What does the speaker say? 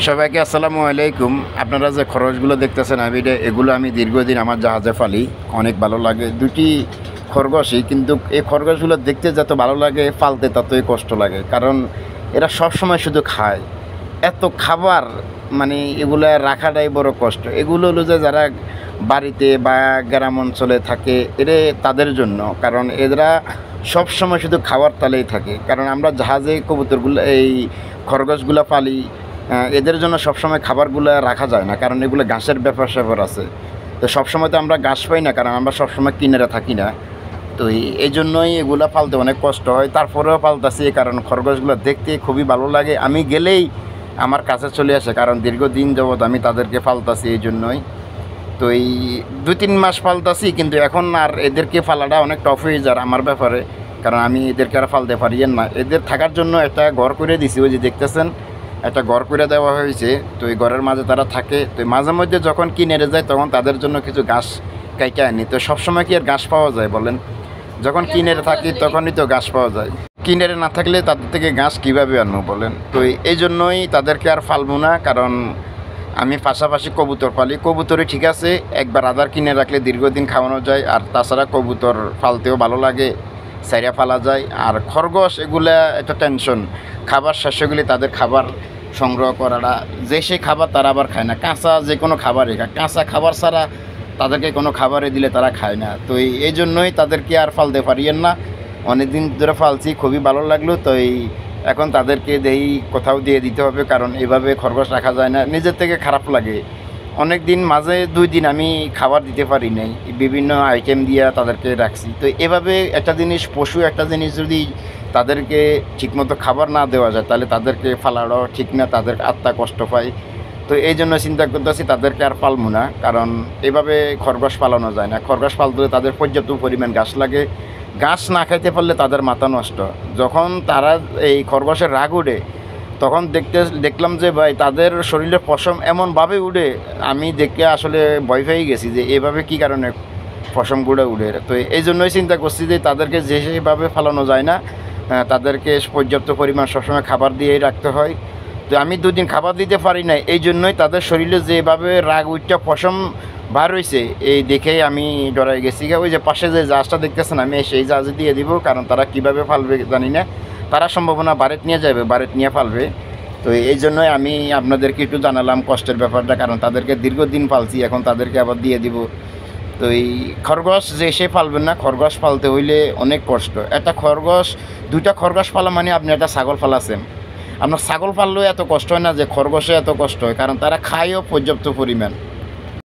সবাইকে আসসালামু আলাইকুম। আপনারা যে খরচগুলো দেখতেছেন এগুলো আমি দীর্ঘদিন আমার জাহাজে ফালি, অনেক ভালো লাগে। দুটি খরগোশই, কিন্তু এই খরগোশগুলো দেখতে যত ভালো লাগে ফালতে ততই কষ্ট লাগে, কারণ এরা সব সময় শুধু খায়। এত খাবার মানে এগুলো রাখাটাই বড় কষ্ট। এগুলো হলো যে যারা বাড়িতে বা গ্রাম অঞ্চলে থাকে এরা তাদের জন্য, কারণ এরা সব সময় শুধু খাওয়ার তালেই থাকে। কারণ আমরা জাহাজে কবুতরগুলো এই খরগোশগুলো পালি, এদের জন্য সবসময় খাবারগুলো রাখা যায় না, কারণ এগুলো ঘাসের ব্যাপার স্যাপার আছে। তো সবসময় তো আমরা ঘাস পাই না, কারণ আমরা সবসময় কিনেরা থাকি না। তো এই জন্যই এগুলো পালতে অনেক কষ্ট হয়। তারপরেও পালতাছি, কারণ খরগোশগুলো দেখতে খুবই ভালো লাগে। আমি গেলেই আমার কাছে চলে আসে, কারণ দীর্ঘদিন যাবৎ আমি তাদেরকে পালতাছি এই জন্যই। তো এই 2-3 মাস পালতাছি, কিন্তু এখন আর এদেরকে পালাটা অনেক টফ হয়ে যায় আমার ব্যাপারে, কারণ আমি এদেরকে আর পালতে পারি না। এদের থাকার জন্য একটা ঘর করে দিছি, ওই যে দেখতেছেন একটা ঘর করে দেওয়া হয়েছে। তো এই ঘরের মাঝে তারা থাকে। তো মাঝে মধ্যে যখন কিনেরে যায় তখন তাদের জন্য কিছু ঘাস কাইটে আনি। তো সবসময় কি আর ঘাস পাওয়া যায় বলেন? যখন কিনেরে থাকি তখনই তো ঘাস পাওয়া যায়, কিনেরে না থাকলে তাদের থেকে ঘাস কীভাবে আনবো বলেন? তো এই জন্যই তাদেরকে আর ফালবো না, কারণ আমি পাশাপাশি কবুতর পালি। কবুতরই ঠিক আছে, একবার আদার কিনে রাখলে দীর্ঘদিন খাওয়ানো যায়, আর তাছাড়া কবুতর ফালতেও ভালো লাগে, সাইরা ফালা যায়। আর খরগোশ এগুলা একটা টেনশন, খাবার শেষগুলি তাদের খাবার সংগ্রহ করাটা, যে সেই খাবার তারা আবার খায় না। কাঁচা যে কোনো খাবারই খায়, কাঁচা খাবার ছাড়া তাদেরকে কোনো খাবারে দিলে তারা খায় না। তো এই জন্যই তাদেরকে আর ফালতে পারিয়েন না। অনেক দিন ধরে ফালছি, খুবই ভালো লাগলো। তো এখন তাদেরকে কোথাও দিয়ে দিতে হবে, কারণ এভাবে খরগোশ রাখা যায় না, নিজের থেকে খারাপ লাগে। অনেক দিন মাঝে 2 দিন আমি খাবার দিতে পারি নাই, বিভিন্ন আইটেম দিয়ে তাদেরকে রাখছি। তো এভাবে একটা জিনিস, পশু একটা জিনিস যদি তাদেরকে ঠিকমতো খাবার না দেওয়া যায় তাহলে তাদেরকে ফালাটাও ঠিক না, তাদের আত্মা কষ্ট পায়। তো এই জন্য চিন্তা করতেছি তাদেরকে আর পালবো না, কারণ এভাবে খরগোশ পালানো যায় না। খরগোশ পালতে তাদের পর্যাপ্ত পরিমাণ ঘাস লাগে, ঘাস না খাইতে পারলে তাদের মাথা নষ্ট। যখন তারা এই খরগোশের রাগ উঠে তখন দেখলাম যে ভাই তাদের শরীরে পশম এমনভাবে উঠে, আমি দেখে আসলে ভয় পেয়ে গেছি যে এভাবে কী কারণে পশমগুলো উঠে। তো এই জন্যই চিন্তা করছি যে তাদেরকে যে সেভাবে ফালানো যায় না, তাদেরকে পর্যাপ্ত পরিমাণ সবসময় খাবার দিয়েই রাখতে হয়। তো আমি 2 দিন খাবার দিতে পারি না, এই জন্যই তাদের শরীরে যেভাবে রাগ উঠটা পশম বার হয়েছে এই দেখেই আমি ডরাই গেছি। ওই যে পাশে যে জাহাজটা দেখতেছেন আমি সেই জাহাজে দিয়ে দিব, কারণ তারা কীভাবে ফালবে জানি না। তারা সম্ভাবনা বাড়িতে নিয়ে যাবে, বাড়িতে নিয়ে ফালবে। তো এই জন্যই আমি আপনাদেরকে একটু জানালাম কষ্টের ব্যাপারটা, কারণ তাদেরকে দীর্ঘদিন পালছি, এখন তাদেরকে আবার দিয়ে দিব। তো এই খরগোশ যে সে পালবেন না, খরগোশ পালতে হইলে অনেক কষ্ট। একটা খরগোশ, 2টা খরগোশ পালা মানে আপনি একটা ছাগল পালাছেন। আপনার ছাগল পাললেও এত কষ্ট হয় না যে খরগোশে এত কষ্ট হয়, কারণ তারা খায়ও পর্যাপ্ত পরিমাণ।